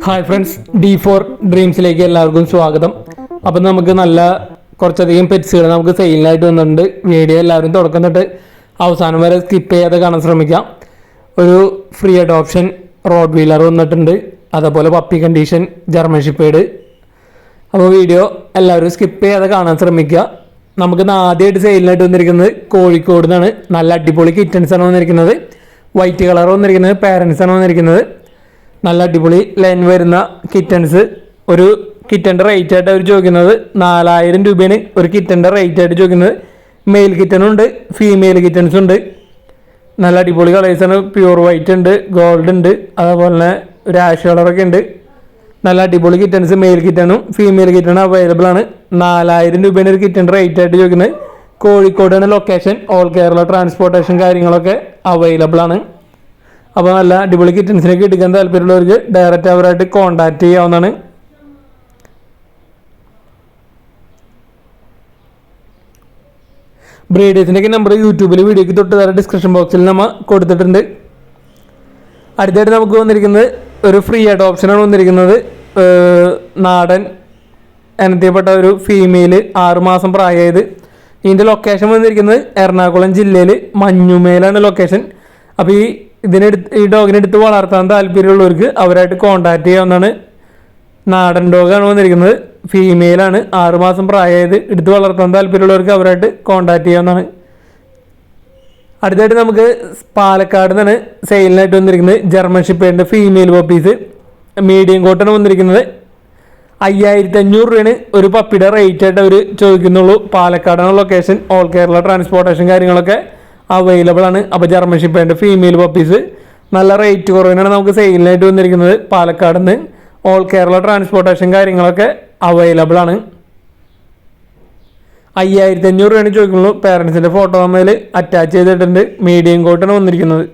Hi friends, D4 ഡ്രീംസിലേക്ക് എല്ലാവർക്കും സ്വാഗതം. അപ്പം നമുക്ക് കുറച്ചധികം പെറ്റ്സുകൾ നമുക്ക് സെയിലിനായിട്ട് വന്നിട്ടുണ്ട്. വീഡിയോ എല്ലാവരും തുടക്കം തൊട്ട് അവസാനം വരെ സ്കിപ്പ് ചെയ്യാതെ കാണാൻ ശ്രമിക്കാം. ഒരു ഫ്രീ അഡോപ്ഷൻ റോഡ് വീലർ വന്നിട്ടുണ്ട്, അതേപോലെ പപ്പി കണ്ടീഷൻ ജർമ്മൻ ഷെപ്പേർഡ്. അപ്പോൾ വീഡിയോ എല്ലാവരും സ്കിപ്പ് ചെയ്യാതെ കാണാൻ ശ്രമിക്കുക. നമുക്ക് ആദ്യമായിട്ട് സെയിലിനായിട്ട് വന്നിരിക്കുന്നത് കോഴിക്കോട് നിന്നാണ്. നല്ല അടിപൊളി കിറ്റൻസാണ് വന്നിരിക്കുന്നത്. വൈറ്റ് കളർ വന്നിരിക്കുന്നത് പാരൻസാണ് വന്നിരിക്കുന്നത്. നല്ല അടിപൊളി ലൈൻ വരുന്ന കിറ്റൻസ്. ഒരു കിറ്റൻ്റെ റേറ്റ് ആയിട്ട് അവർ ചോദിക്കുന്നത് 4000 രൂപയാണ് ഒരു കിറ്റൻ്റെ റേറ്റ് ആയിട്ട് ചോദിക്കുന്നത്. മെയിൽ കിറ്റനും ഉണ്ട്, ഫീമെയിൽ കിറ്റൻസും ഉണ്ട്. നല്ല അടിപൊളി കളേഴ്സാണ്. പ്യൂർ വൈറ്റ് ഉണ്ട്, ഗോൾഡ് ഉണ്ട്, അതേപോലെ തന്നെ ഒരു ആഷ് കളറൊക്കെ ഉണ്ട്. നല്ല അടിപൊളി കിറ്റൻസ് മെയിൽ കിറ്റനും ഫീമെയിൽ കിറ്റനും അവൈലബിൾ ആണ്. 4000 രൂപയാണ് ഒരു കിറ്റൻ്റെ റേറ്റ് ആയിട്ട് ചോദിക്കുന്നത്. കോഴിക്കോടാണ് ലൊക്കേഷൻ. ഓൾ കേരള ട്രാൻസ്പോർട്ടേഷൻ കാര്യങ്ങളൊക്കെ അവൈലബിൾ ആണ്. അപ്പോൾ നല്ല അടിപൊളി കിറ്റൻസിനൊക്കെ എടുക്കാൻ താല്പര്യമുള്ളവർക്ക് ഡയറക്റ്റ് അവരായിട്ട് കോൺടാക്ട് ചെയ്യാവുന്നതാണ്. ബ്രീഡേഴ്സിൻ്റെയൊക്കെ നമ്പർ യൂട്യൂബിൽ വീഡിയോയ്ക്ക് തൊട്ട് തരാം, ഡിസ്ക്രിപ്ഷൻ ബോക്സിൽ നമ്മൾ കൊടുത്തിട്ടുണ്ട്. അടുത്തായിട്ട് നമുക്ക് വന്നിരിക്കുന്നത് ഒരു ഫ്രീ ആയിട്ട് ഓപ്ഷനാണ് വന്നിരിക്കുന്നത്. നാടൻ ഇനത്തിൽപ്പെട്ട ഒരു ഫീമെയിൽ 6 മാസം പ്രായമായത്. ഇതിൻ്റെ ലൊക്കേഷൻ വന്നിരിക്കുന്നത് എറണാകുളം ജില്ലയിൽ മഞ്ഞുമേലാണ് ലൊക്കേഷൻ. അപ്പോൾ ഈ ഡോഗിനെടുത്ത് വളർത്താൻ താല്പര്യമുള്ളവർക്ക് അവരായിട്ട് കോൺടാക്ട് ചെയ്യാവുന്നതാണ്. നാടൻ ഡോഗാണ് വന്നിരിക്കുന്നത്, ഫീമെയിലാണ്, 6 മാസം പ്രായമായത്. എടുത്ത് വളർത്താൻ താല്പര്യമുള്ളവർക്ക് അവരായിട്ട് കോൺടാക്ട് ചെയ്യാവുന്നതാണ്. അടുത്തായിട്ട് നമുക്ക് പാലക്കാട് നിന്നാണ് സെയിലിനായിട്ട് വന്നിരിക്കുന്നത് ജർമ്മൻ ഷെപ്പേർഡിൻ്റെ ഫീമെയിൽ പപ്പീസ്. മീഡിയം കോട്ടാണ് വന്നിരിക്കുന്നത്. 5500 രൂപയാണ് ഒരു പപ്പിയുടെ റേറ്റ് ആയിട്ട് അവർ ചോദിക്കുന്നുള്ളൂ. പാലക്കാടാണ് ലൊക്കേഷൻ. ഓൾ കേരള ട്രാൻസ്പോർട്ടേഷൻ കാര്യങ്ങളൊക്കെ അവൈലബിൾ ആണ്. അപ്പോൾ ജർമ്മൻ ഷെപ്പേർഡിൻ്റെ ഫീമെയിൽ പപ്പീസ് നല്ല റേറ്റ് കുറവിനാണ് നമുക്ക് സെയിലിനായിട്ട് വന്നിരിക്കുന്നത്. പാലക്കാട് നിന്ന് ഓൾ കേരള ട്രാൻസ്പോർട്ടേഷൻ കാര്യങ്ങളൊക്കെ അവൈലബിൾ ആണ്. 5500 രൂപയാണ് ചോദിക്കുള്ളൂ. പേരൻസിൻ്റെ ഫോട്ടോ നമ്മൾ അറ്റാച്ച് ചെയ്തിട്ടുണ്ട്. മീഡിയം കോട്ടാണ് വന്നിരിക്കുന്നത്.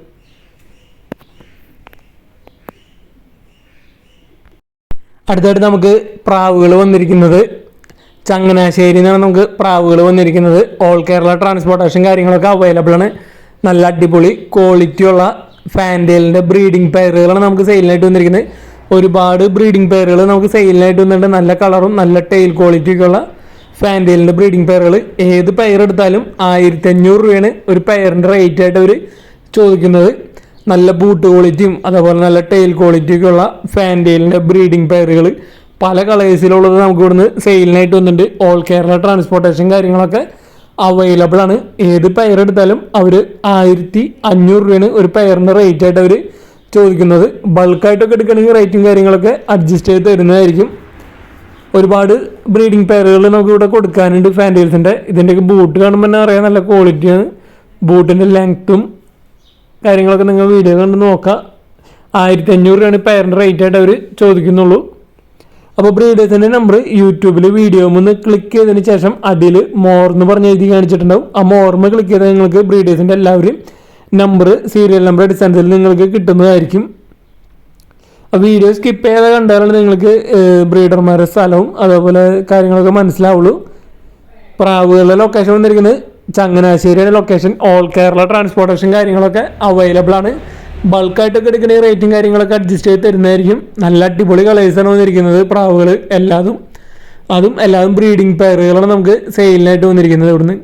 അടുത്തായിട്ട് നമുക്ക് പ്രാവുകൾ വന്നിരിക്കുന്നത് ചങ്ങനാശ്ശേരി എന്നാണ് നമുക്ക് പ്രാവുകൾ വന്നിരിക്കുന്നത്. ഓൾ കേരള ട്രാൻസ്പോർട്ടേഷൻ കാര്യങ്ങളൊക്കെ അവൈലബിൾ ആണ്. നല്ല അടിപൊളി ക്വാളിറ്റിയുള്ള ഫാൻറ്റെയിലിൻ്റെ ബ്രീഡിംഗ് പെയറുകളാണ് നമുക്ക് സെയിലിനായിട്ട് വന്നിരിക്കുന്നത്. ഒരുപാട് ബ്രീഡിംഗ് പെയറുകൾ നമുക്ക് സെയിലിനായിട്ട് വന്നിട്ടുണ്ട്. നല്ല കളറും നല്ല ടെയിൽ ക്വാളിറ്റിയൊക്കെയുള്ള ഫാൻറ്റെയിലിൻ്റെ ബ്രീഡിംഗ് പെയറുകൾ. ഏത് പെയർ എടുത്താലും 1500 രൂപയാണ് ഒരു പെയറിൻ്റെ റേറ്റ് ആയിട്ട് അവർ ചോദിക്കുന്നത്. നല്ല ബൂട്ട് ക്വാളിറ്റിയും അതേപോലെ നല്ല ടെയിൽ ക്വാളിറ്റിയൊക്കെയുള്ള ഫാൻറ്റെയിലിൻ്റെ ബ്രീഡിംഗ് പെയറുകൾ പല കളേഴ്സിലുള്ളത് നമുക്ക് ഇവിടുന്ന് സെയിലിനായിട്ട് വന്നിട്ടുണ്ട്. ഓൾ കേരള ട്രാൻസ്പോർട്ടേഷൻ കാര്യങ്ങളൊക്കെ അവൈലബിൾ ആണ്. ഏത് പെയർ എടുത്താലും അവർ 1500 രൂപയാണ് ഒരു പെയറിൻ്റെ റേറ്റ് ആയിട്ട് അവർ ചോദിക്കുന്നത്. ബൾക്കായിട്ടൊക്കെ എടുക്കണമെങ്കിൽ റേറ്റും കാര്യങ്ങളൊക്കെ അഡ്ജസ്റ്റ് ചെയ്ത് തരുന്നതായിരിക്കും. ഒരുപാട് ബ്രീഡിംഗ് പെയറുകൾ നമുക്ക് ഇവിടെ കൊടുക്കാനുണ്ട് ഫാൻറ്റെയിൽസിൻ്റെ. ഇതിൻ്റെയൊക്കെ ബൂട്ട് കാണുമ്പോൾ തന്നെ അറിയാം നല്ല ക്വാളിറ്റിയാണ്. ബൂട്ടിൻ്റെ ലെങ്ത്തും കാര്യങ്ങളൊക്കെ നിങ്ങൾ വീഡിയോ കണ്ട് നോക്കാം. 1500 രൂപയാണ് പെയറിൻ്റെ റേറ്റ് ആയിട്ട് അവർ ചോദിക്കുന്നുള്ളൂ. അപ്പോൾ ബ്രീഡേഴ്സിൻ്റെ നമ്പർ യൂട്യൂബിൽ വീഡിയോ ഒന്ന് ക്ലിക്ക് ചെയ്തതിന് ശേഷം അടിയിൽ മോർ എന്ന് പറഞ്ഞ് എഴുതി കാണിച്ചിട്ടുണ്ടാവും. ആ മോർമ ക്ലിക്ക് ചെയ്താൽ നിങ്ങൾക്ക് ബ്രീഡേഴ്സിൻ്റെ എല്ലാവരും നമ്പർ സീരിയൽ നമ്പർ അടിസ്ഥാനത്തിൽ നിങ്ങൾക്ക് കിട്ടുന്നതായിരിക്കും. വീഡിയോ സ്കിപ്പ് ചെയ്യാതെ കണ്ടാലാണ് നിങ്ങൾക്ക് ബ്രീഡർമാരുടെ സ്ഥലവും അതേപോലെ കാര്യങ്ങളൊക്കെ മനസ്സിലാവുള്ളൂ. പ്രാവുകളുടെ ലൊക്കേഷൻ വന്നിരിക്കുന്നത് ചങ്ങനാശ്ശേരിയുടെ ലൊക്കേഷൻ. ഓൾ കേരള ട്രാൻസ്പോർട്ടേഷൻ കാര്യങ്ങളൊക്കെ അവൈലബിൾ ആണ്. ബൾക്കായിട്ടൊക്കെ എടുക്കുന്ന റേറ്റും കാര്യങ്ങളൊക്കെ അഡ്ജസ്റ്റ് ചെയ്ത് തരുന്നതായിരിക്കും. നല്ല അടിപൊളി കളേഴ്സാണ് വന്നിരിക്കുന്നത് പ്രാവുകൾ എല്ലാതും ബ്രീഡിംഗ് പെയറുകളാണ് നമുക്ക് സെയിലിനായിട്ട് വന്നിരിക്കുന്നത്. ഇവിടുന്ന്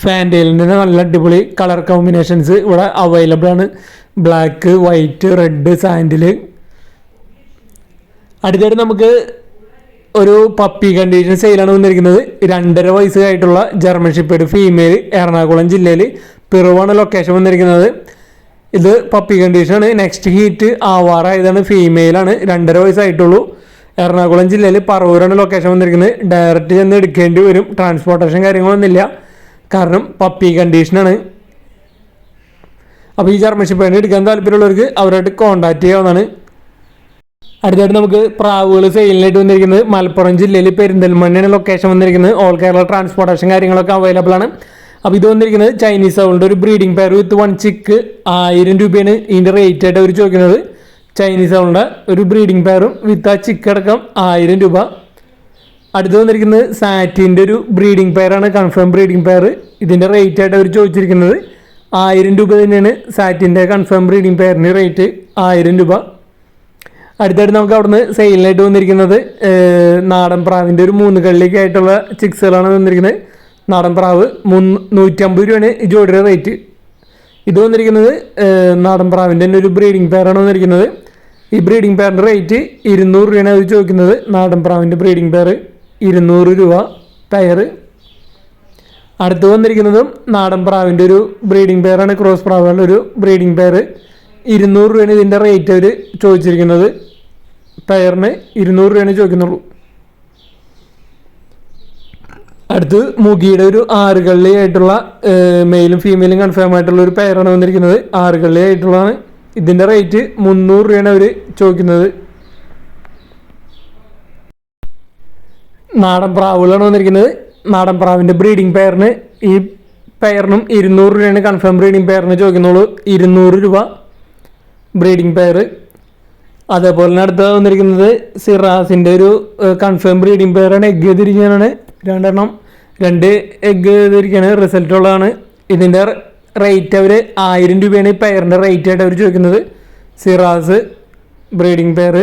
ഫാൻറ്റെയിലിൻ്റെ നല്ല അടിപൊളി കളർ കോമ്പിനേഷൻസ് ഇവിടെ അവൈലബിൾ ആണ്. Black, white, red, sandal. അടുത്തായിട്ട് നമുക്ക് ഒരു പപ്പി കണ്ടീഷൻ സെയിലാണ് വന്നിരിക്കുന്നത്. 2.5 വയസ്സായിട്ടുള്ള ജർമ്മൻ ഷെപ്പേർഡ് ഫീമെയിൽ, എറണാകുളം ജില്ലയിൽ പിറവാണ് ലൊക്കേഷൻ വന്നിരിക്കുന്നത്. ഇത് പപ്പി കണ്ടീഷനാണ്. നെക്സ്റ്റ് ഹീറ്റ് ആവാറായതാണ്. ഫീമെയിലാണ്, 2.5 വയസ്സായിട്ടുള്ളൂ. എറണാകുളം ജില്ലയിൽ പറവൂരാണ് ലൊക്കേഷൻ വന്നിരിക്കുന്നത്. ഡയറക്റ്റ് ചെന്ന് എടുക്കേണ്ടി വരും. ട്രാൻസ്പോർട്ടേഷൻ കാര്യങ്ങളൊന്നുമില്ല, കാരണം പപ്പി കണ്ടീഷനാണ്. അപ്പോൾ ഈ ജർമ്മൻ ഷെപ്പേർഡിനെ എടുക്കാൻ താല്പര്യമുള്ളവർക്ക് അവരായിട്ട് കോൺടാക്ട് ചെയ്യാവുന്നതാണ്. അടുത്തായിട്ട് നമുക്ക് പ്രാവുകൾ സെയിലിനായിട്ട് വന്നിരിക്കുന്നത് മലപ്പുറം ജില്ലയിൽ പെരിന്തൽമണ്ണയാണ് ലൊക്കേഷൻ വന്നിരിക്കുന്നത്. ഓൾ കേരള ട്രാൻസ്പോർട്ടേഷൻ കാര്യങ്ങളൊക്കെ അവൈലബിൾ ആണ്. അപ്പോൾ ഇത് വന്നിരിക്കുന്നത് ചൈനീസ് സൗണ്ട് ഒരു ബ്രീഡിംഗ് പെയർ വിത്ത് 1 ചിക്ക് 1000 രൂപയാണ് ഇതിൻ്റെ റേറ്റ് ആയിട്ട് അവർ ചോദിക്കുന്നത്. ചൈനീസ് സൗണ്ട് ഒരു ബ്രീഡിംഗ് പെയറും വിത്ത് ആ ചിക്ക് അടക്കം 1000 രൂപ. അടുത്ത് വന്നിരിക്കുന്നത് സാറ്റിൻ്റെ ഒരു ബ്രീഡിംഗ് പെയറാണ്, കൺഫേം ബ്രീഡിംഗ് പെയർ. ഇതിൻ്റെ റേറ്റ് ആയിട്ട് അവർ ചോദിച്ചിരിക്കുന്നത് 1000 രൂപ തന്നെയാണ്. സാറ്റിൻ്റെ കൺഫേം ബ്രീഡിംഗ് പെയറിന് റേറ്റ് 1000 രൂപ. അടുത്തായിട്ട് നമുക്ക് അവിടുന്ന് സെയിലിനായിട്ട് വന്നിരിക്കുന്നത് നാടൻ പ്രാവിൻ്റെ ഒരു 3 കള്ളിക്കായിട്ടുള്ള ചിക്സുകളാണ് വന്നിരിക്കുന്നത്. നാടൻ പ്രാവ് 150 രൂപയാണ് ഈ ജോഡിയുടെ റേറ്റ്. ഇത് വന്നിരിക്കുന്നത് നാടൻ പ്രാവിൻ്റെ തന്നെ ഒരു ബ്രീഡിംഗ് പെയറാണ് വന്നിരിക്കുന്നത്. ഈ ബ്രീഡിംഗ് പെയറിൻ്റെ റേറ്റ് 200 രൂപയാണ് അവർ ചോദിക്കുന്നത്. നാടൻ പ്രാവിൻ്റെ ബ്രീഡിംഗ് പെയർ 200 രൂപ പെയർ. അടുത്ത് വന്നിരിക്കുന്നതും നാടൻ പ്രാവിൻ്റെ ഒരു ബ്രീഡിംഗ് പെയറാണ്, ക്രോസ് പ്രാവുകളുടെ ഒരു ബ്രീഡിംഗ് പെയർ. 200 രൂപയാണ് ഇതിൻ്റെ റേറ്റ് അവർ ചോദിച്ചിരിക്കുന്നത്. പെയറിന് 200 രൂപയാണ് ചോദിക്കുന്നുള്ളൂ. അടുത്ത് മുഗിയുടെ ഒരു 6 കള്ളി ആയിട്ടുള്ള മെയിലും ഫീമെയിലും കൺഫേം ആയിട്ടുള്ള ഒരു പെയറാണ് വന്നിരിക്കുന്നത്. 6 കള്ളി ആയിട്ടുള്ളതാണ്. ഇതിൻ്റെ റേറ്റ് 300 രൂപയാണ് അവർ ചോദിക്കുന്നത്. നാടൻ പ്രാവുകളാണ് വന്നിരിക്കുന്നത്. നാടൻ പ്രാവിൻ്റെ ബ്രീഡിംഗ് പെയറിന് ഈ പെയറിനും 200 രൂപയാണ് കൺഫേം ബ്രീഡിംഗ് പെയറിന് ചോദിക്കുന്നുള്ളൂ. 200 രൂപ ബ്രീഡിംഗ് പെയർ. അതേപോലെ തന്നെ അടുത്ത വന്നിരിക്കുന്നത് സിറാസിൻ്റെ ഒരു കൺഫേം ബ്രീഡിംഗ് പെയറാണ്. എഗ്ഗ് ചെയ്തിരിക്കാനാണ് 2 എഗ്ഗ് ചെയ്തിരിക്കുകയാണ്, റിസൾട്ട് ഉള്ളതാണ്. ഇതിൻ്റെ റേറ്റ് അവർ 1000 രൂപയാണ് ഈ പെയറിൻ്റെ റേറ്റ് ആയിട്ട് അവർ ചോദിക്കുന്നത്. സിറാസ് ബ്രീഡിംഗ് പെയർ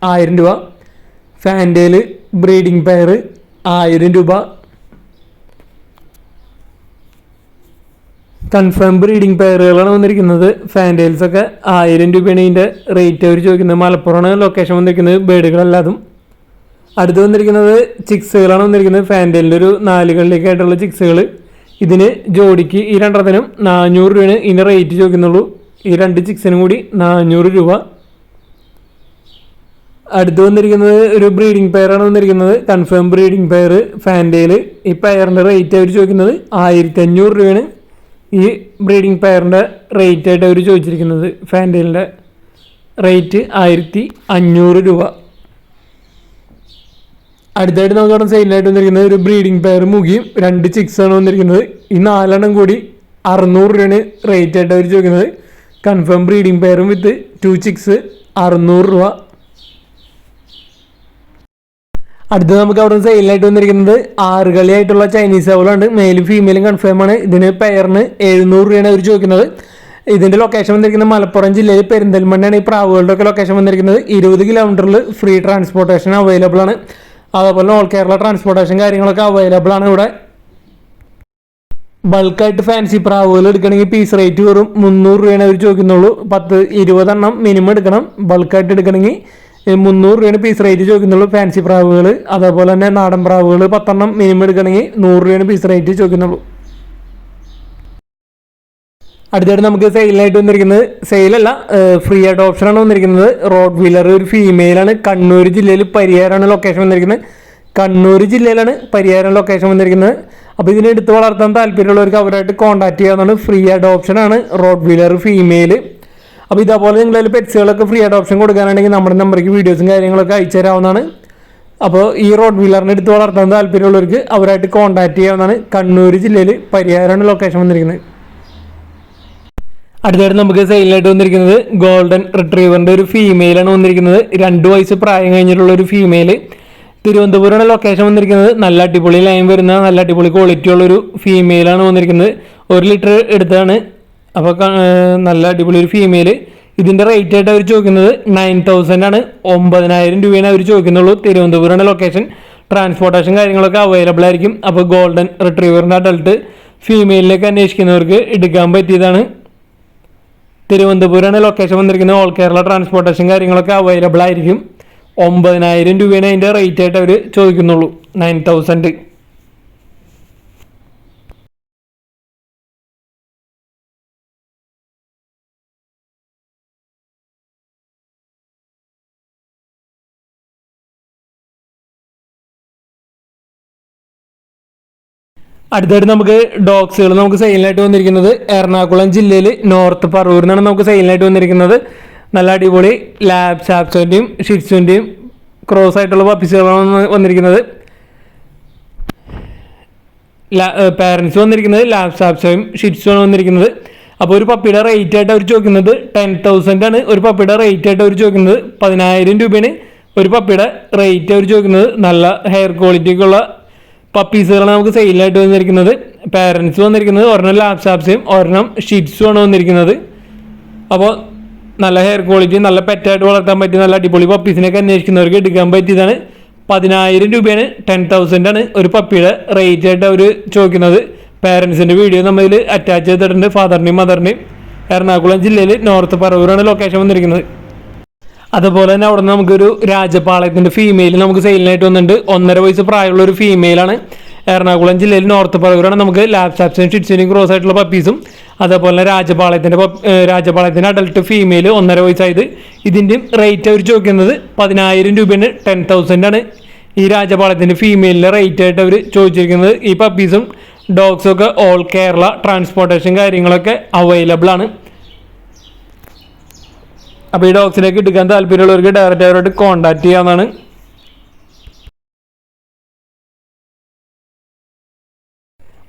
1000 രൂപ. ഫാൻഡേൽ ബ്രീഡിംഗ് പെയർ 1000 രൂപ. കൺഫേം ബ്രീഡിംഗ് പെയറുകളാണ് വന്നിരിക്കുന്നത്. ഫാൻഡേൽസൊക്കെ 1000 രൂപയാണ് ഇതിൻ്റെ റേറ്റ് അവർ ചോദിക്കുന്നത്. മലപ്പുറമാണ് ലൊക്കേഷൻ വന്നിരിക്കുന്നത്, ബേഡുകളല്ലാതും. അടുത്ത് വന്നിരിക്കുന്നത് ചിക്സുകളാണ് വന്നിരിക്കുന്നത്. ഫാൻഡേലിൻ്റെ ഒരു 4 കള്ളിക്കായിട്ടുള്ള ചിക്സുകൾ. ഇതിന് ജോഡിക്ക് ഈ 2 400 രൂപയാണ് ഇതിൻ്റെ റേറ്റ് ചോദിക്കുന്നുള്ളൂ. ഈ 2 ചിക്സിനും കൂടി 400 രൂപ. അടുത്ത് വന്നിരിക്കുന്നത് ഒരു ബ്രീഡിംഗ് പെയറാണ് വന്നിരിക്കുന്നത്. Confirm breeding pair fantail. ഈ പെയറിൻ്റെ റേറ്റ് അവർ ചോദിക്കുന്നത് 1500 രൂപയാണ് ഈ ബ്രീഡിംഗ് പെയറിൻ്റെ റേറ്റ് ആയിട്ട് അവർ ചോദിച്ചിരിക്കുന്നത്. ഫാൻഡേലിൻ്റെ റേറ്റ് 1500 രൂപ. അടുത്തായിട്ട് നമുക്ക് അവിടെ സെയിലായിട്ട് വന്നിരിക്കുന്നത് ഒരു ബ്രീഡിംഗ് പെയർ മുഖിയും 2 ചിക്സാണ് വന്നിരിക്കുന്നത്. ഈ 4 കൂടി 600 രൂപയാണ് റേറ്റ് ആയിട്ട് അവർ ചോദിക്കുന്നത്. കൺഫേം ബ്രീഡിംഗ് പെയറും വിത്ത് 2 ചിക്സ് 600 രൂപ. അടുത്ത് നമുക്ക് അവിടെ സെയിലായിട്ട് വന്നിരിക്കുന്നത് 6 കളിയായിട്ടുള്ള ചൈനീസ് അവളാണ്. മെയിലും ഫീമെയിലും കൺഫേം ആണ്. ഇതിന് പെയറിന് 700 രൂപയാണ് അവർ ചോദിക്കുന്നത്. ഇതിൻ്റെ ലൊക്കേഷൻ വന്നിരിക്കുന്നത് മലപ്പുറം ജില്ലയിൽ പെരിന്തൽമണ്ണയാണ് ഈ പ്രാവുകളുടെ ഒക്കെ ലൊക്കേഷൻ വന്നിരിക്കുന്നത്. 20 കിലോമീറ്ററിൽ ഫ്രീ ട്രാൻസ്പോർട്ടേഷൻ അവൈലബിൾ ആണ്. അതേപോലെ ഓൾ കേരള ട്രാൻസ്പോർട്ടേഷൻ കാര്യങ്ങളൊക്കെ അവൈലബിൾ ആണ് ഇവിടെ. ബൾക്കായിട്ട് ഫാൻസി പ്രാവുകൾ എടുക്കണമെങ്കിൽ പീസ് റേറ്റ് വെറും 300 രൂപയാണ് അവർ ചോദിക്കുന്നുള്ളൂ. 10-20 എണ്ണം മിനിമം എടുക്കണം. ബൾക്കായിട്ട് എടുക്കണമെങ്കിൽ 300 രൂപയാണ് പീസ് റേറ്റ് ചോദിക്കുന്നുള്ളൂ ഫാൻസി പ്രാവുകൾ. അതേപോലെ തന്നെ നാടൻ പ്രാവുകൾ 10 എണ്ണം മിനിമം എടുക്കണമെങ്കിൽ 100 രൂപയാണ് പീസ് റേറ്റ് ചോദിക്കുന്നുള്ളൂ. അടുത്തായിട്ട് നമുക്ക് സെയിലായിട്ട് വന്നിരിക്കുന്നത്, സെയിലല്ല ഫ്രീ ആയിട്ട് ഓപ്ഷനാണ് വന്നിരിക്കുന്നത്. റോഡ് വീലർ ഒരു ഫീമെയിലാണ്. കണ്ണൂർ ജില്ലയിൽ പരിയാരാണ് ലൊക്കേഷൻ വന്നിരിക്കുന്നത്. കണ്ണൂർ ജില്ലയിലാണ് പരിയാരം ലൊക്കേഷൻ വന്നിരിക്കുന്നത്. അപ്പോൾ ഇതിനെ എടുത്ത് വളർത്താൻ താല്പര്യമുള്ളവർക്ക് അവരായിട്ട് കോൺടാക്ട് ചെയ്യാവുന്നതാണ്. ഫ്രീ ആയിട്ട് ഓപ്ഷനാണ് റോഡ് വീലർ ഫീമെയിൽ. അപ്പോൾ ഇതേപോലെ നിങ്ങളതിൽ പെറ്റ്സുകളൊക്കെ ഫ്രീ ആയിട്ട് ഓപ്ഷൻ കൊടുക്കാനാണെങ്കിൽ നമ്മുടെ നമ്പർക്ക് വീഡിയോസും കാര്യങ്ങളൊക്കെ അയച്ചു തരാവുന്നതാണ്. അപ്പോൾ ഈ റോഡ് വീലറിനെ എടുത്ത് വളർത്താൻ താല്പര്യമുള്ളവർക്ക് അവരായിട്ട് കോൺടാക്ട് ചെയ്യാവുന്നതാണ്. കണ്ണൂർ ജില്ലയിൽ പരിയാരാണ് ലൊക്കേഷൻ വന്നിരിക്കുന്നത്. അടുത്തായിട്ട് നമുക്ക് സെയിലായിട്ട് വന്നിരിക്കുന്നത് ഗോൾഡൻ റിട്രീവറിൻ്റെ ഒരു ഫീമെയിലാണ് വന്നിരിക്കുന്നത്. 2 വയസ്സ് പ്രായം കഴിഞ്ഞിട്ടുള്ള ഒരു ഫീമെയിൽ. തിരുവനന്തപുരമാണ് ലൊക്കേഷൻ വന്നിരിക്കുന്നത്. നല്ല അടിപൊളി ലൈൻ വരുന്ന നല്ല അടിപൊളി ക്വാളിറ്റി ഉള്ളൊരു ഫീമെയിലാണ് വന്നിരിക്കുന്നത്. 1 ലിറ്റർ എടുത്താണ്. അപ്പോൾ നല്ല അടിപൊളി ഒരു ഫീമെയിൽ. ഇതിൻ്റെ റേറ്റ് ആയിട്ട് അവർ ചോദിക്കുന്നത് 9000 ആണ്. 9000 രൂപയാണ് അവർ ചോദിക്കുന്നുള്ളൂ. തിരുവനന്തപുരമാണ് ലൊക്കേഷൻ. ട്രാൻസ്പോർട്ടേഷൻ കാര്യങ്ങളൊക്കെ അവൈലബിൾ ആയിരിക്കും. അപ്പോൾ ഗോൾഡൻ റിട്രീവറിൻ്റെ അഡൾട്ട് ഫീമെയിലിലേക്ക് അന്വേഷിക്കുന്നവർക്ക് എടുക്കാൻ പറ്റിയതാണ്. തിരുവനന്തപുരമാണ് ലൊക്കേഷൻ വന്നിരിക്കുന്നത്. ഓൾ കേരള ട്രാൻസ്പോർട്ടേഷൻ കാര്യങ്ങളൊക്കെ അവൈലബിൾ ആയിരിക്കും. 9000 രൂപയാണ് അതിൻ്റെ റേറ്റ് ആയിട്ട് അവർ ചോദിക്കുന്നുള്ളൂ. 9000. അടുത്തായിട്ട് നമുക്ക് ഡോഗ്സുകൾ നമുക്ക് സെയിലിനായിട്ട് വന്നിരിക്കുന്നത് എറണാകുളം ജില്ലയിൽ നോർത്ത് പറവൂരിൽ നിന്നാണ് നമുക്ക് സെയിലിനായിട്ട് വന്നിരിക്കുന്നത്. നല്ല അടിപൊളി ലാബ് സാപ്സോൻ്റെയും ഷിറ്റ്സുൻ്റെയും ക്രോസ് ആയിട്ടുള്ള പപ്പീസുകളാണ് വന്നിരിക്കുന്നത്. പാരൻസ് വന്നിരിക്കുന്നത് ലാബ് സാപ്സോയും ഷിറ്റ്സുമാണ് വന്നിരിക്കുന്നത്. അപ്പോൾ ഒരു പപ്പിയുടെ റേറ്റ് ആയിട്ട് അവർ ചോദിക്കുന്നത് 10,000 ആണ്. ഒരു പപ്പിയുടെ റേറ്റ് ആയിട്ട് അവർ ചോദിക്കുന്നത് 10,000 രൂപയാണ് ഒരു പപ്പിയുടെ റേറ്റ് അവർ ചോദിക്കുന്നത്. നല്ല ഹെയർ ക്വാളിറ്റിക്കുള്ള പപ്പീസുകളാണ് നമുക്ക് സെയിലായിട്ട് വന്നിരിക്കുന്നത്. പാരൻസ് വന്നിരിക്കുന്നത് ഒരെണ്ണം ലാപ്സാപ്സും ഒരെണ്ണം ഷിറ്റ്സും ആണ് വന്നിരിക്കുന്നത്. അപ്പോൾ നല്ല ഹെയർ ക്വാളിറ്റി, നല്ല പെറ്റായിട്ട് വളർത്താൻ പറ്റിയ നല്ല അടിപൊളി പപ്പീസിനൊക്കെ അന്വേഷിക്കുന്നവർക്ക് എടുക്കാൻ പറ്റിയതാണ്. 10,000 രൂപയാണ്, 10,000 ആണ് ഒരു പപ്പിയുടെ റേറ്റ് ആയിട്ട് അവർ ചോദിക്കുന്നത്. പാരൻസിൻ്റെ വീഡിയോ നമ്മൾ അറ്റാച്ച് ചെയ്തിട്ടുണ്ട്, ഫാദറിൻ്റെയും മദറിൻ്റെയും. എറണാകുളം ജില്ലയിൽ നോർത്ത് പറവൂരാണ് ലൊക്കേഷൻ വന്നിരിക്കുന്നത്. അതുപോലെ തന്നെ അവിടെ നിന്ന് നമുക്കൊരു രാജപാളയത്തിൻ്റെ ഫീമെയിൽ നമുക്ക് സെയിലിനായിട്ട് വന്നിട്ടുണ്ട്. 1.5 വയസ്സ് പ്രായമുള്ള ഒരു ഫീമെയിലാണ്. എറണാകുളം ജില്ലയിൽ നോർത്ത് പറവൂരാണ്. നമുക്ക് ലാപ്സാപ്സിനും ഷിറ്റ്സിനും ക്രോസ് ആയിട്ടുള്ള പപ്പീസും അതുപോലെ രാജപാളയത്തിൻ്റെ അഡൽട്ട് ഫീമെയിൽ 1.5 വയസ്സായത്. ഇതിൻ്റെയും റേറ്റ് അവർ ചോദിക്കുന്നത് 10,000 രൂപയാണ്, 10,000 ആണ് ഈ രാജപാളയത്തിൻ്റെ ഫീമെയിലിൻ്റെ റേറ്റ് ആയിട്ട് അവർ ചോദിച്ചിരിക്കുന്നത്. ഈ പപ്പീസും ഡോഗ്സും ഒക്കെ ഓൾ കേരള ട്രാൻസ്പോർട്ടേഷൻ കാര്യങ്ങളൊക്കെ അവൈലബിൾ ആണ്. അപ്പോൾ ഈ ഡോഗ്സിലേക്ക് എടുക്കാൻ താല്പര്യമുള്ളവർക്ക് ഡയറക്റ്റ് അവരോട് കോൺടാക്ട് ചെയ്യാവുന്നതാണ്.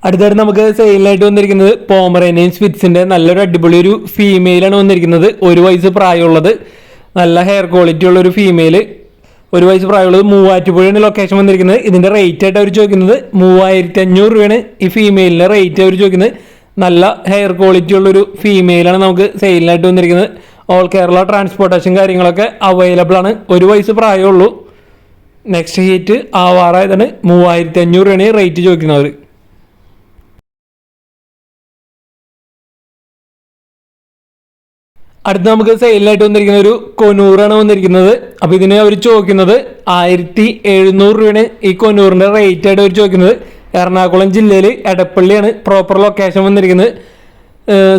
അടുത്തായിട്ട് നമുക്ക് സെയിലായിട്ട് വന്നിരിക്കുന്നത് പോമറേനിയൻ സ്പിറ്റ്സിൻ്റെ നല്ലൊരു അടിപൊളി ഒരു ഫീമെയിലാണ് വന്നിരിക്കുന്നത്. 1 വയസ്സ് പ്രായമുള്ളത്, നല്ല ഹെയർ ക്വാളിറ്റി ഉള്ള ഒരു ഫീമെയിൽ. 1 വയസ്സ് പ്രായമുള്ളത്. മൂവാറ്റുപുഴയാണ് ലൊക്കേഷൻ വന്നിരിക്കുന്നത്. ഇതിൻ്റെ റേറ്റ് ആയിട്ട് അവർ ചോദിക്കുന്നത് 3,500 രൂപയാണ് ഈ ഫീമെയിലിൻ്റെ റേറ്റ് അവർ ചോദിക്കുന്നത്. നല്ല ഹെയർ ക്വാളിറ്റി ഉള്ളൊരു ഫീമെയിലാണ് നമുക്ക് സെയിലിനായിട്ട് വന്നിരിക്കുന്നത്. ഓൾ കേരള ട്രാൻസ്പോർട്ടേഷൻ കാര്യങ്ങളൊക്കെ അവൈലബിൾ ആണ്. 1 വയസ്സ് പ്രായമുള്ളൂ. Next heat ആവാറായതാണ്. 3,500 രൂപയാണ് റേറ്റ് ചോദിക്കുന്നവർ. അടുത്ത് നമുക്ക് സെയിലിനായിട്ട് വന്നിരിക്കുന്ന ഒരു കൊനൂറാണ് വന്നിരിക്കുന്നത്. അപ്പോൾ ഇതിന് അവർ ചോദിക്കുന്നത് 1,700 രൂപയാണ് ഈ കൊനൂറിൻ്റെ റേറ്റ് ആയിട്ട് അവർ ചോദിക്കുന്നത്. എറണാകുളം ജില്ലയിൽ എടപ്പള്ളിയാണ് പ്രോപ്പർ ലൊക്കേഷൻ വന്നിരിക്കുന്നത്.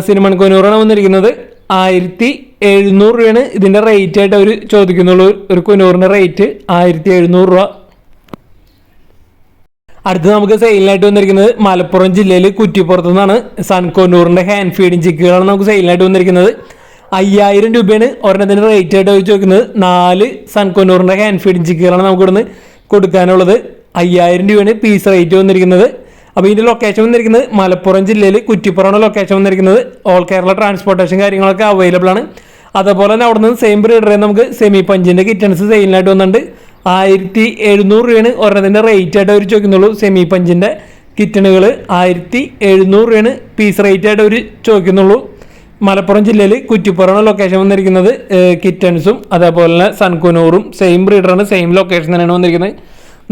സിനിമൺ കൊനൂറാണ് വന്നിരിക്കുന്നത്. 1,700 രൂപയാണ് ഇതിൻ്റെ റേറ്റ് ആയിട്ട് അവർ ചോദിക്കുന്നുള്ളൂ. ഒരു കൊനൂറിൻ്റെ റേറ്റ് 1,700 രൂപ. അടുത്ത് നമുക്ക് സെയിലിനായിട്ട് വന്നിരിക്കുന്നത് മലപ്പുറം ജില്ലയിൽ കുറ്റിപ്പുറത്തു നിന്നാണ്. സൺ കൊനൂറിൻ്റെ ഹാൻഡ് ഫീഡിങ് ചിക്കുകളാണ് നമുക്ക് സെയിലിനായിട്ട് വന്നിരിക്കുന്നത്. 5,000 രൂപയാണ് ഒരെണ്ണത്തിൻ്റെ റേറ്റ് ആയിട്ട് അവർ ചോദിക്കുന്നത്. 4 സൺ കൊനൂറിൻ്റെ ഹാൻഡ് ഫീഡിങ് ചിക്കുകളാണ് നമുക്ക് ഇവിടുന്ന് കൊടുക്കാനുള്ളത്. 5,000 രൂപയാണ് പീസ് റേറ്റ് വന്നിരിക്കുന്നത്. അപ്പോൾ ഇതിൻ്റെ ലൊക്കേഷൻ വന്നിരിക്കുന്നത് മലപ്പുറം ജില്ലയിൽ കുറ്റിപ്പുറമാണ് ലൊക്കേഷൻ വന്നിരിക്കുന്നത്. ഓൾ കേരള ട്രാൻസ്പോർട്ടേഷൻ കാര്യങ്ങളൊക്കെ അവൈലബിൾ ആണ്. അതുപോലെ തന്നെ അവിടെ നിന്ന് സെയിം ബ്രീഡറെ നമുക്ക് സെമി പഞ്ചിൻ്റെ കിറ്റൻസ് സെയിലിനായിട്ട് വന്നിട്ടുണ്ട്. 1,700 രൂപയാണ് ഒരെണ്ണത്തിൻ്റെ റേറ്റ് ആയിട്ട് അവർ ചോദിക്കുന്നുള്ളൂ. സെമി പഞ്ചിൻ്റെ കിറ്റണുകൾ 1,700 രൂപയാണ് പീസ് റേറ്റ് ആയിട്ട് അവർ ചോദിക്കുന്നുള്ളൂ. മലപ്പുറം ജില്ലയിൽ കുറ്റിപ്പുറമാണ് ലൊക്കേഷൻ വന്നിരിക്കുന്നത്. കിറ്റൻസും അതേപോലെ തന്നെ സൺകുനൂറും സെയിം ബ്രീഡറാണ്, സെയിം ലൊക്കേഷൻ തന്നെയാണ് വന്നിരിക്കുന്നത്.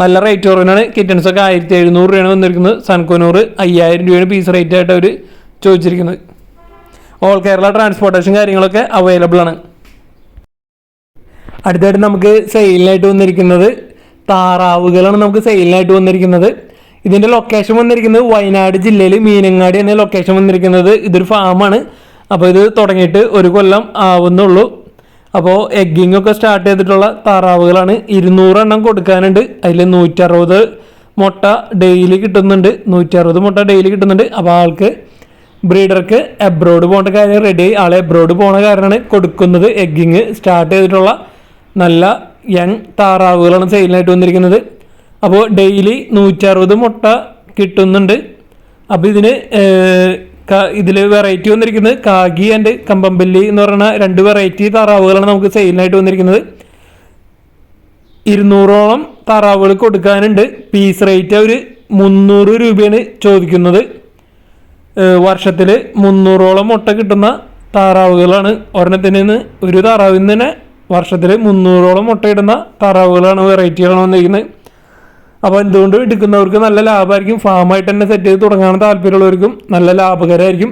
നല്ല റേറ്റ് കുറവിനാണ്. കിറ്റൻസൊക്കെ 1,700 രൂപയാണ് വന്നിരിക്കുന്നത്. സൺകുനൂറ് 5,000 രൂപയാണ് പീസ് റേറ്റ് ആയിട്ട് അവർ ചോദിച്ചിരിക്കുന്നത്. ഓൾ കേരള ട്രാൻസ്പോർട്ടേഷൻ കാര്യങ്ങളൊക്കെ അവൈലബിൾ ആണ്. അടുത്തായിട്ട് നമുക്ക് സെയിലിനായിട്ട് വന്നിരിക്കുന്നത് താറാവുകളാണ് നമുക്ക് സെയിലിനായിട്ട് വന്നിരിക്കുന്നത്. ഇതിൻ്റെ ലൊക്കേഷൻ വന്നിരിക്കുന്നത് വയനാട് ജില്ലയിൽ മീനങ്ങാടി എന്ന ലൊക്കേഷൻ വന്നിരിക്കുന്നത്. ഇതൊരു ഫാമാണ്. അപ്പോൾ ഇത് തുടങ്ങിയിട്ട് 1 കൊല്ലം ആവുന്നുള്ളൂ. അപ്പോൾ എഗ്ഗിങ് ഒക്കെ സ്റ്റാർട്ട് ചെയ്തിട്ടുള്ള താറാവുകളാണ്. 200 എണ്ണം കൊടുക്കാനുണ്ട്. അതിൽ 160 മുട്ട ഡെയിലി കിട്ടുന്നുണ്ട്. 160 മുട്ട ഡെയിലി കിട്ടുന്നുണ്ട്. അപ്പോൾ ആൾക്ക് ബ്രീഡർക്ക് എബ്രോഡ് പോകേണ്ട കാര്യം റെഡി. ആൾ എബ്രോഡ് പോണ കാരണമാണ് കൊടുക്കുന്നത്. എഗ്ഗിങ് സ്റ്റാർട്ട് ചെയ്തിട്ടുള്ള നല്ല യങ് താറാവുകളാണ് സെയിലിനായിട്ട് വന്നിരിക്കുന്നത്. അപ്പോൾ ഡെയിലി 160 മുട്ട കിട്ടുന്നുണ്ട്. അപ്പോൾ ഇതിൽ വെറൈറ്റി വന്നിരിക്കുന്നത് കാഗി ആൻഡ് കമ്പമ്പല്ലി എന്ന് പറയുന്ന 2 വെറൈറ്റി താറാവുകളാണ് നമുക്ക് സെയിലിനായിട്ട് വന്നിരിക്കുന്നത്. 200ഓളം താറാവുകൾ കൊടുക്കാനുണ്ട്. പീസ് റേറ്റ് അവർ 300 രൂപയാണ് ചോദിക്കുന്നത്. വർഷത്തിൽ 300ഓളം മുട്ട കിട്ടുന്ന താറാവുകളാണ്. ഒരെണ്ണത്തിന് ഒരു താറാവിൽ നിന്ന് തന്നെ വർഷത്തിൽ 300ഓളം മുട്ടയിടുന്ന താറാവുകളാണ്, വെറൈറ്റികളാണ് വന്നിരിക്കുന്നത്. അപ്പോൾ എന്തുകൊണ്ട് എടുക്കുന്നവർക്ക് നല്ല ലാഭമായിരിക്കും. ഫാമായിട്ട് തന്നെ സെറ്റ് ചെയ്ത് തുടങ്ങാൻ താല്പര്യമുള്ളവർക്കും നല്ല ലാഭകരമായിരിക്കും.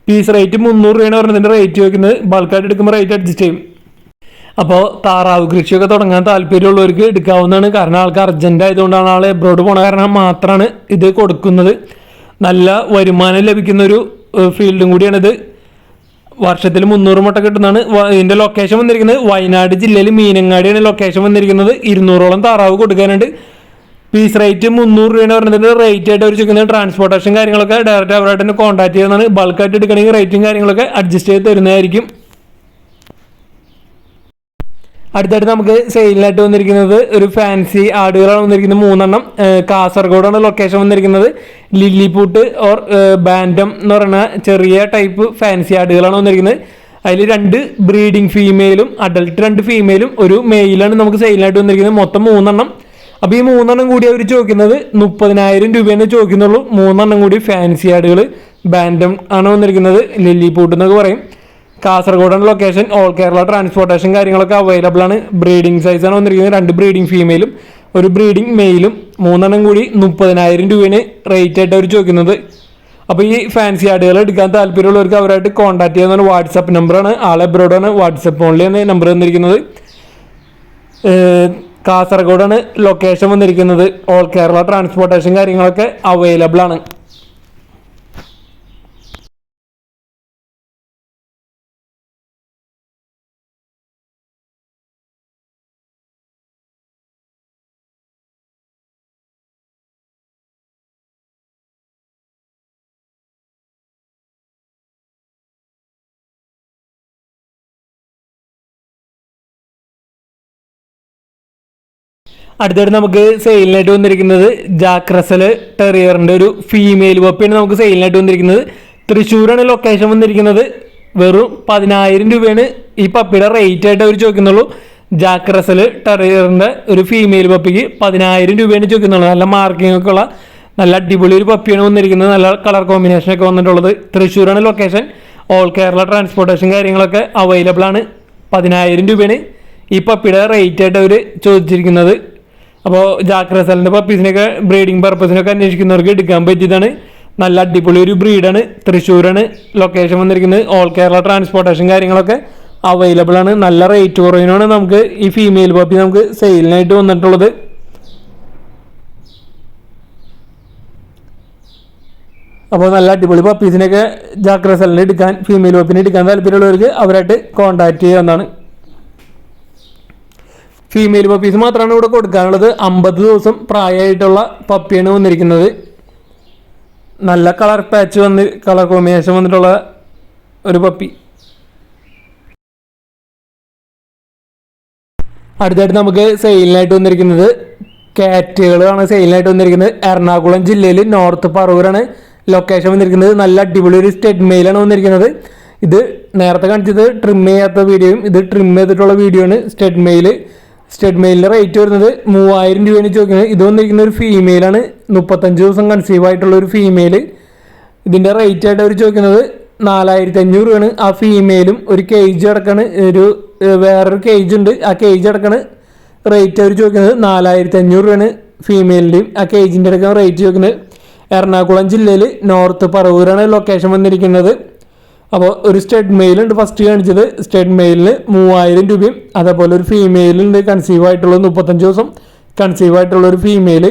പീസ് റേറ്റ് 300 രൂപയാണ് പറഞ്ഞതിൻ്റെ റേറ്റ് വയ്ക്കുന്നത്. ബൾക്കായിട്ട് എടുക്കുമ്പോൾ റേറ്റ് അഡ്ജസ്റ്റ് ചെയ്യും. അപ്പോൾ താറാവ് കൃഷിയൊക്കെ തുടങ്ങാൻ താല്പര്യമുള്ളവർക്ക് എടുക്കാവുന്നതാണ്. കാരണം ആൾക്ക് അർജൻറ്റ് ആയതുകൊണ്ടാണ്, ആൾ എബ്രോഡ് പോണ കാരണം മാത്രമാണ് ഇത് കൊടുക്കുന്നത്. നല്ല വരുമാനം ലഭിക്കുന്ന ഒരു ഫീൽഡും കൂടിയാണിത്. വർഷത്തിൽ 300 മുട്ട കിട്ടുന്നതാണ്. ഇതിൻ്റെ ലൊക്കേഷൻ വന്നിരിക്കുന്നത് വയനാട് ജില്ലയിൽ മീനങ്ങാടിയാണ് ലൊക്കേഷൻ വന്നിരിക്കുന്നത്. 200ഓളം താറാവ് കൊടുക്കാനുണ്ട്. പീസ് റേറ്റ് 300 രൂപയാണ് പറഞ്ഞതിൻ്റെ റേറ്റ് ആയിട്ട് അവർ ചോദിക്കുന്നത്. ട്രാൻസ്പോർട്ടേഷൻ കാര്യങ്ങളൊക്കെ ഡയറക്റ്റ് അവരായിട്ട് തന്നെ കോൺടാക്ട് ചെയ്യുന്നതാണ്. ബൾക്കായിട്ട് എടുക്കണമെങ്കിൽ റേറ്റും കാര്യങ്ങളൊക്കെ അഡ്ജസ്റ്റ് ചെയ്ത് തരുന്നതായിരിക്കും. അടുത്തായിട്ട് നമുക്ക് സെയിലിനായിട്ട് വന്നിരിക്കുന്നത് ഒരു ഫാൻസി ആടുകളാണ് വന്നിരിക്കുന്നത്. 3 എണ്ണം. കാസർഗോഡാണ് ലൊക്കേഷൻ വന്നിരിക്കുന്നത്. ലില്ലിപൂട്ട് ഓർ ബാൻഡം എന്ന് പറയുന്ന ചെറിയ ടൈപ്പ് ഫാൻസി ആടുകളാണ് വന്നിരിക്കുന്നത്. അതിൽ 2 ബ്രീഡിംഗ് ഫീമെയിലും അഡൽട്ട് 2 ഫീമെയിലും ഒരു മെയിലാണ് നമുക്ക് സെയിലിനായിട്ട് വന്നിരിക്കുന്നത്. മൊത്തം 3 എണ്ണം. അപ്പോൾ ഈ 3 എണ്ണം കൂടി അവർ ചോദിക്കുന്നത് 30,000 രൂപയെന്ന് ചോദിക്കുന്നുള്ളൂ. 3 എണ്ണം കൂടി ഫാൻസി ആടുകൾ ബാൻഡം ആണ് വന്നിരിക്കുന്നത്. ലില്ലിപൂട്ട് എന്നൊക്കെ പറയും. കാസർഗോഡാണ് ലൊക്കേഷൻ. ഓൾ കേരള ട്രാൻസ്പോർട്ടേഷൻ കാര്യങ്ങളൊക്കെ അവൈലബിൾ ആണ്. ബ്രീഡിംഗ് സൈസാണ് വന്നിരിക്കുന്നത്. 2 ബ്രീഡിംഗ് ഫീമെയിലും ഒരു ബ്രീഡിംഗ് മെയിലും 3 എണ്ണം കൂടി 30,000 രൂപയാണ് റേറ്റ് ആയിട്ട് അവർ ചോദിക്കുന്നത്. അപ്പോൾ ഈ ഫാൻസി ആടുകൾ എടുക്കാൻ താല്പര്യമുള്ളവർക്ക് അവരായിട്ട് കോൺടാക്ട് ചെയ്യാവുന്ന വാട്സപ്പ് നമ്പറാണ്. ആൾ എബ്രോഡാണ്. വാട്സപ്പ് ഓൺലിയാണ് നമ്പർ വന്നിരിക്കുന്നത്. കാസർഗോഡാണ് ലൊക്കേഷൻ വന്നിരിക്കുന്നത്. ഓൾ കേരള ട്രാൻസ്പോർട്ടേഷൻ കാര്യങ്ങളൊക്കെ അവൈലബിൾ ആണ്. അടുത്തായിട്ട് നമുക്ക് സെയിലിനായിട്ട് വന്നിരിക്കുന്നത് ജാക്ക് റസൽ ടെറിയറിൻ്റെ ഒരു ഫീമെയിൽ പപ്പിയാണ് നമുക്ക് സെയിലിനായിട്ട് വന്നിരിക്കുന്നത്. തൃശ്ശൂരാണ് ലൊക്കേഷൻ വന്നിരിക്കുന്നത്. വെറും 10,000 രൂപയാണ് ഈ പപ്പിയുടെ റേറ്റ് ആയിട്ട് അവർ ചോദിക്കുന്നുള്ളൂ. ജാക്ക് റസൽ ടെറിയറിൻ്റെ ഒരു ഫീമെയിൽ പപ്പിക്ക് 10,000 രൂപയാണ് ചോദിക്കുന്നുള്ളൂ. നല്ല മാർക്കിംഗ് ഒക്കെ ഉള്ള നല്ല അടിപൊളി ഒരു പപ്പിയാണ് വന്നിരിക്കുന്നത്. നല്ല കളർ കോമ്പിനേഷനൊക്കെ വന്നിട്ടുള്ളത്. തൃശ്ശൂരാണ് ലൊക്കേഷൻ. ഓൾ കേരള ട്രാൻസ്പോർട്ടേഷൻ കാര്യങ്ങളൊക്കെ അവൈലബിൾ ആണ്. 10,000 രൂപയാണ് ഈ പപ്പിയുടെ റേറ്റ് ആയിട്ട് അവർ ചോദിച്ചിരിക്കുന്നത്. അപ്പോൾ ജാക്ക് റസലിൻ്റെ പപ്പീസിനൊക്കെ ബ്രീഡിംഗ് പർപ്പസിനൊക്കെ അന്വേഷിക്കുന്നവർക്ക് എടുക്കാൻ പറ്റിയതാണ്. നല്ല അടിപൊളി ഒരു ബ്രീഡാണ്. തൃശ്ശൂരാണ് ലൊക്കേഷൻ വന്നിരിക്കുന്നത്. ഓൾ കേരള ട്രാൻസ്പോർട്ടേഷൻ കാര്യങ്ങളൊക്കെ അവൈലബിൾ ആണ്. നല്ല റേറ്റ് കുറവിനാണ് നമുക്ക് ഈ ഫീമെയിൽ പപ്പി നമുക്ക് സെയിലിനായിട്ട് വന്നിട്ടുള്ളത്. അപ്പോൾ നല്ല അടിപൊളി പപ്പീസിനൊക്കെ ജാക്ക് റസലിനെ എടുക്കാൻ ഫീമെയിൽ പപ്പിനെ എടുക്കാൻ താല്പര്യമുള്ളവർക്ക് അവരായിട്ട് കോൺടാക്ട് ചെയ്യാവുന്നതാണ്. ഫീമെയിൽ പപ്പീസ് മാത്രമാണ് ഇവിടെ കൊടുക്കാനുള്ളത്. 50 ദിവസം പ്രായമായിട്ടുള്ള പപ്പിയാണ് വന്നിരിക്കുന്നത്. നല്ല കളർ പാച്ച് കളർ കോമ്പിനേഷൻ വന്നിട്ടുള്ള ഒരു പപ്പി. അടുത്തായിട്ട് നമുക്ക് സെയിലിനായിട്ട് വന്നിരിക്കുന്നത് കാറ്റുകളാണ് സെയിലിനായിട്ട് വന്നിരിക്കുന്നത്. എറണാകുളം ജില്ലയിൽ നോർത്ത് പറവൂരാണ് ലൊക്കേഷൻ വന്നിരിക്കുന്നത്. നല്ല അടിപൊളി ഒരു സ്റ്റെഡ് മെയിലാണ് വന്നിരിക്കുന്നത്. ഇത് നേരത്തെ കാണിച്ചത് ട്രിം ചെയ്യാത്ത വീഡിയോയും ഇത് ട്രിം ചെയ്തിട്ടുള്ള വീഡിയോ ആണ്. സ്റ്റെഡ് മെയിലിൻ്റെ റേറ്റ് വരുന്നത് 3,000 രൂപയാണ് ചോദിക്കുന്നത്. ഇത് വന്നിരിക്കുന്ന ഒരു ഫീമെയിലാണ്. 35 ദിവസം കൺസീവ് ആയിട്ടുള്ള ഒരു ഫീമെയിൽ. ഇതിൻ്റെ റേറ്റ് ആയിട്ട് അവർ ചോദിക്കുന്നത് 4,500 രൂപയാണ്. ആ ഫീമെയിലും ഒരു കേജ് അടക്കാണ്. വേറൊരു കേജ് ഉണ്ട്. ആ കേജ് അടക്കാണ് റേറ്റ് അവർ ചോദിക്കുന്നത് 4,500 രൂപയാണ് ഫീമെയിലിൻ്റെയും ആ കേജിൻ്റെ അടക്കം റേറ്റ് ചോദിക്കുന്നത്. എറണാകുളം ജില്ലയിൽ നോർത്ത് പറവൂരാണ് ലൊക്കേഷൻ വന്നിരിക്കുന്നത്. അപ്പോൾ ഒരു സ്റ്റെഡ് മെയിലുണ്ട് ഫസ്റ്റ് കാണിച്ചത്. സ്റ്റെഡ് മെയിലിന് 3,000 രൂപയും അതേപോലെ ഒരു ഫീമെയിലുണ്ട് കൺസീവ് ആയിട്ടുള്ള 35 ദിവസം കൺസീവ് ആയിട്ടുള്ള ഒരു ഫീമെയിൽ.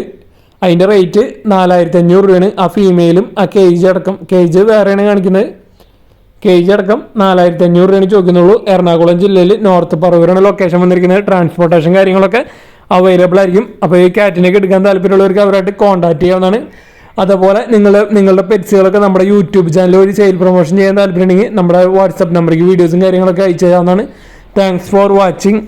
അതിൻ്റെ റേറ്റ് 4,500 രൂപയാണ്. ആ ഫീമെയിലും ആ കേജ് അടക്കം കേജ് വേറെയാണ് കാണിക്കുന്നത്. കേജ് അടക്കം 4,500 രൂപയാണ് ചോദിക്കുന്നുള്ളൂ. എറണാകുളം ജില്ലയിൽ നോർത്ത് പറവൂരാണ് ലൊക്കേഷൻ വന്നിരിക്കുന്നത്. ട്രാൻസ്പോർട്ടേഷൻ കാര്യങ്ങളൊക്കെ അവൈലബിൾ ആയിരിക്കും. അപ്പോൾ ഈ കാറ്റിനൊക്കെ എടുക്കാൻ താല്പര്യമുള്ളവർക്ക് അവരായിട്ട് കോൺടാക്ട് ചെയ്യാവുന്നതാണ്. അതുപോലെ നിങ്ങളുടെ പെറ്റ്സുകളൊക്കെ നമ്മുടെ യൂട്യൂബ് ചാനൽ വഴി സെയിൽ പ്രൊമോഷൻ ചെയ്യാൻ താല്പര്യമുണ്ടെങ്കിൽ നമ്മുടെ വാട്സപ്പ് നമ്പറിലേക്ക് വീഡിയോസും കാര്യങ്ങളൊക്കെ അയച്ചു തരാവുന്നതാണ്. Thanks for watching.